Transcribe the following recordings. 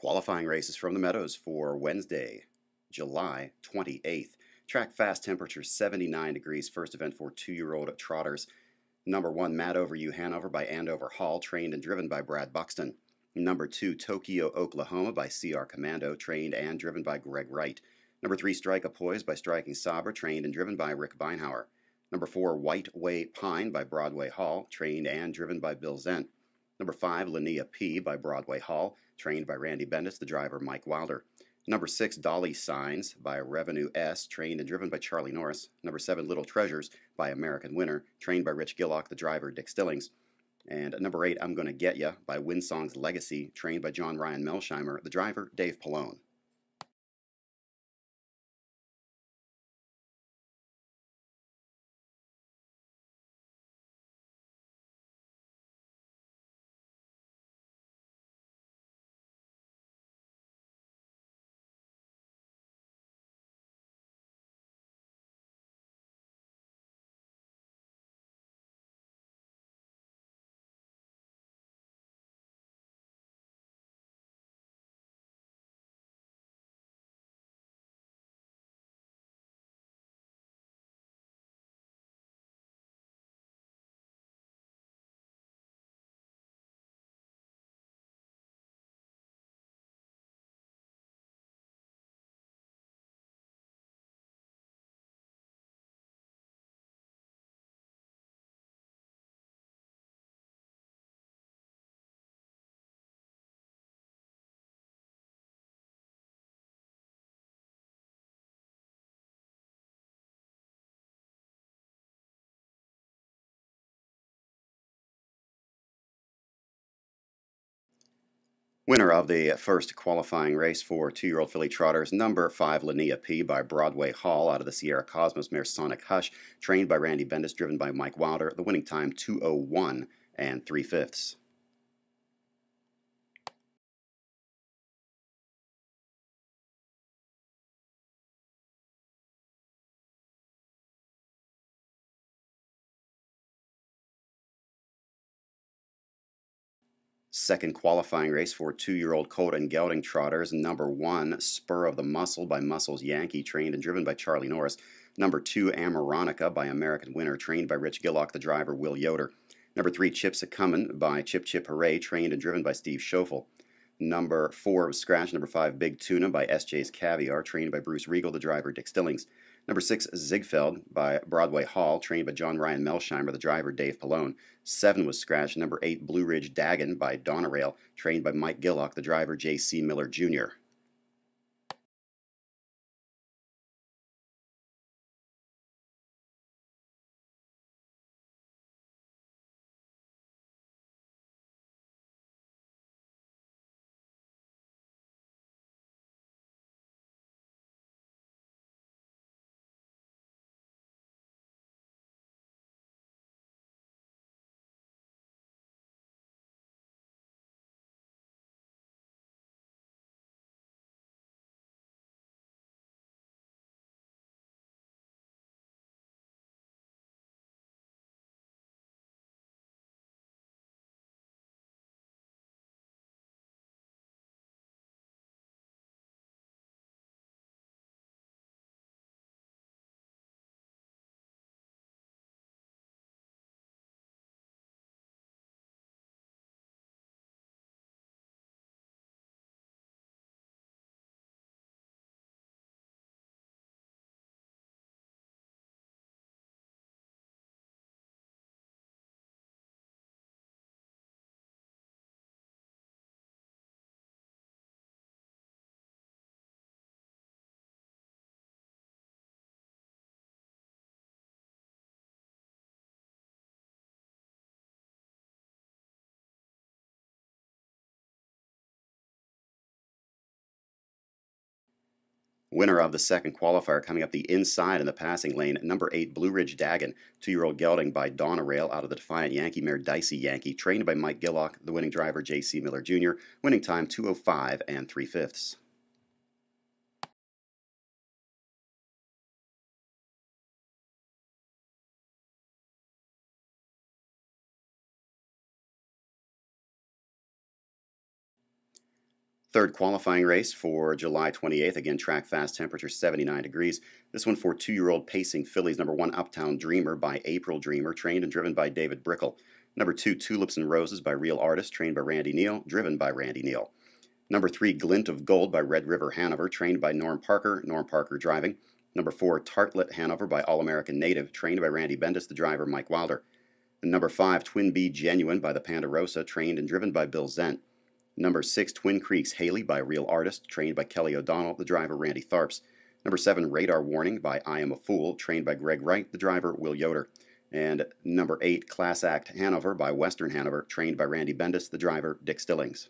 Qualifying races from the Meadows for Wednesday, July 28th. Track fast, temperature 79 degrees. First event for 2-year-old trotters. Number 1, Mad Over You Hanover by Andover Hall, trained and driven by Brad Buxton. Number 2, Tokyo, Oklahoma by CR Commando, trained and driven by Greg Wright. Number 3, Strike a Poise by Striking Sabra, trained and driven by Rick Beinhauer. Number 4, White Way Pine by Broadway Hall, trained and driven by Bill Zent. Number 5, Linnea P by Broadway Hall, trained by Randy Bendis, the driver Mike Wilder. Number 6, Dolly Signs by Revenue S, trained and driven by Charlie Norris. Number 7, Little Treasures by American Winner, trained by Rich Gillock, the driver Dick Stillings. And number 8, I'm Gonna Get Ya by Winsong's Legacy, trained by John Ryan Melsheimer, the driver Dave Pallone. Winner of the first qualifying race for 2-year-old filly trotters, number 5, Linnea P by Broadway Hall, out of the Sierra Cosmos mare Sonic Hush, trained by Randy Bendis, driven by Mike Wilder. The winning time 2:01 3/5. Second qualifying race for 2-year-old colt and gelding trotters, number 1, Spur of the Muscle by Muscles Yankee, trained and driven by Charlie Norris. Number 2, Amaronica by American Winner, trained by Rich Gillock, the driver Will Yoder. Number 3, Chip's a Comin' by Chip Chip Hooray, trained and driven by Steve Schoeffel. Number 4, Scratch. Number 5, Big Tuna by SJ's Caviar, trained by Bruce Regal, the driver Dick Stillings. Number 6, Ziegfeld by Broadway Hall, trained by John Ryan Melsheimer, the driver Dave Pallone. 7 was scratched. Number 8, Blue Ridge Dagon by Donna Rail, trained by Mike Gillock, the driver J.C. Miller Jr. Winner of the second qualifier, coming up the inside in the passing lane, number 8, Blue Ridge Dagon, 2-year-old gelding by Donna Rail, out of the Defiant Yankee mare Dicey Yankee, trained by Mike Gillock, the winning driver J.C. Miller Jr., winning time 2:05 3/5. Third qualifying race for July 28th. Again, track fast, temperature 79 degrees. This one for 2-year-old pacing fillies. Number 1, Uptown Dreamer by April Dreamer, trained and driven by David Brickle. Number 2, Tulips and Roses by Real Artist, trained by Randy Neal, driven by Randy Neal. Number 3, Glint of Gold by Red River Hanover, trained by Norm Parker driving. Number 4, Tartlet Hanover by All American Native, trained by Randy Bendis, the driver Mike Wilder. And number 5, Twin Bee Genuine by the Ponderosa, trained and driven by Bill Zent. Number 6, Twin Creeks Haley by Real Artist, trained by Kelly O'Donnell, the driver Randy Tharps. Number 7, Radar Warning by I Am a Fool, trained by Greg Wright, the driver Will Yoder. And number 8, Class Act Hanover by Western Hanover, trained by Randy Bendis, the driver Dick Stillings.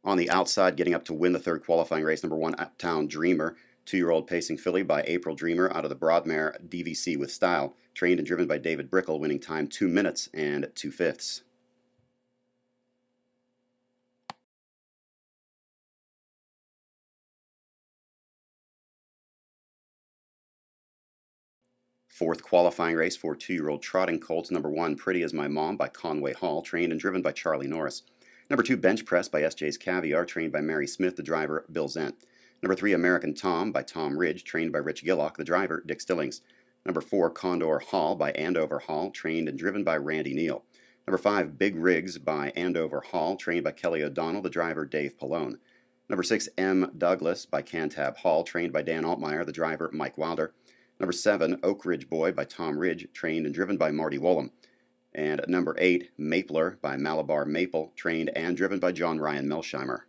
On the outside, getting up to win the third qualifying race, number 1, Uptown Dreamer, 2-year-old pacing filly by April Dreamer out of the Broadmare DVC with Style, trained and driven by David Brickle, winning time 2 minutes and 2/5. Fourth qualifying race for 2-year-old trotting colts, number 1, Pretty as My Mom by Conway Hall, trained and driven by Charlie Norris. Number 2, Bench Press by SJ's Caviar, trained by Mary Smith, the driver Bill Zent. Number 3, American Tom by Tom Ridge, trained by Rich Gillock, the driver Dick Stillings. Number 4, Condor Hall by Andover Hall, trained and driven by Randy Neal. Number 5, Big Rigs by Andover Hall, trained by Kelly O'Donnell, the driver Dave Pallone. Number 6, M. Douglas by Cantab Hall, trained by Dan Altmeyer, the driver Mike Wilder. Number 7, Oak Ridge Boy by Tom Ridge, trained and driven by Marty Wollum. And number 8, Mapler by Malabar Maple, trained and driven by John Ryan Melsheimer.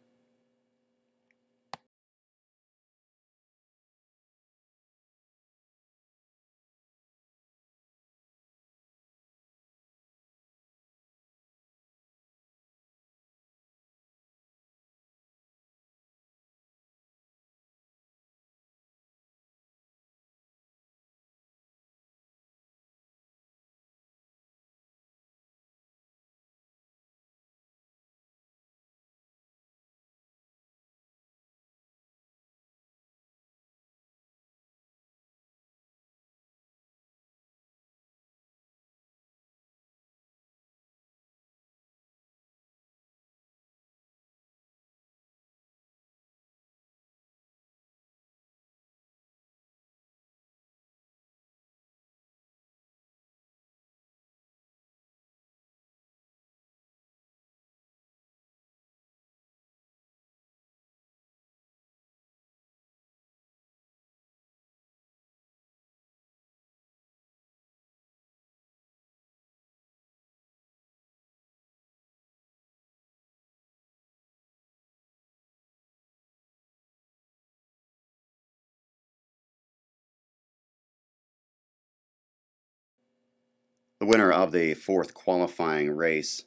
The winner of the fourth qualifying race,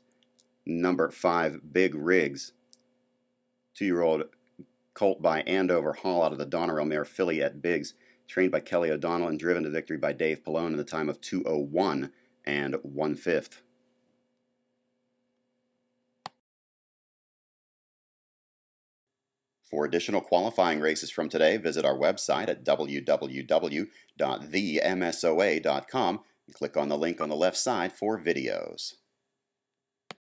number 5, Big Rigs, 2-year-old colt by Andover Hall out of the Donerail mare filly at Biggs, trained by Kelly O'Donnell and driven to victory by Dave Pallone in the time of 2:01 and 1/5. For additional qualifying races from today, visit our website at www.themsoa.com and click on the link on the left side for videos.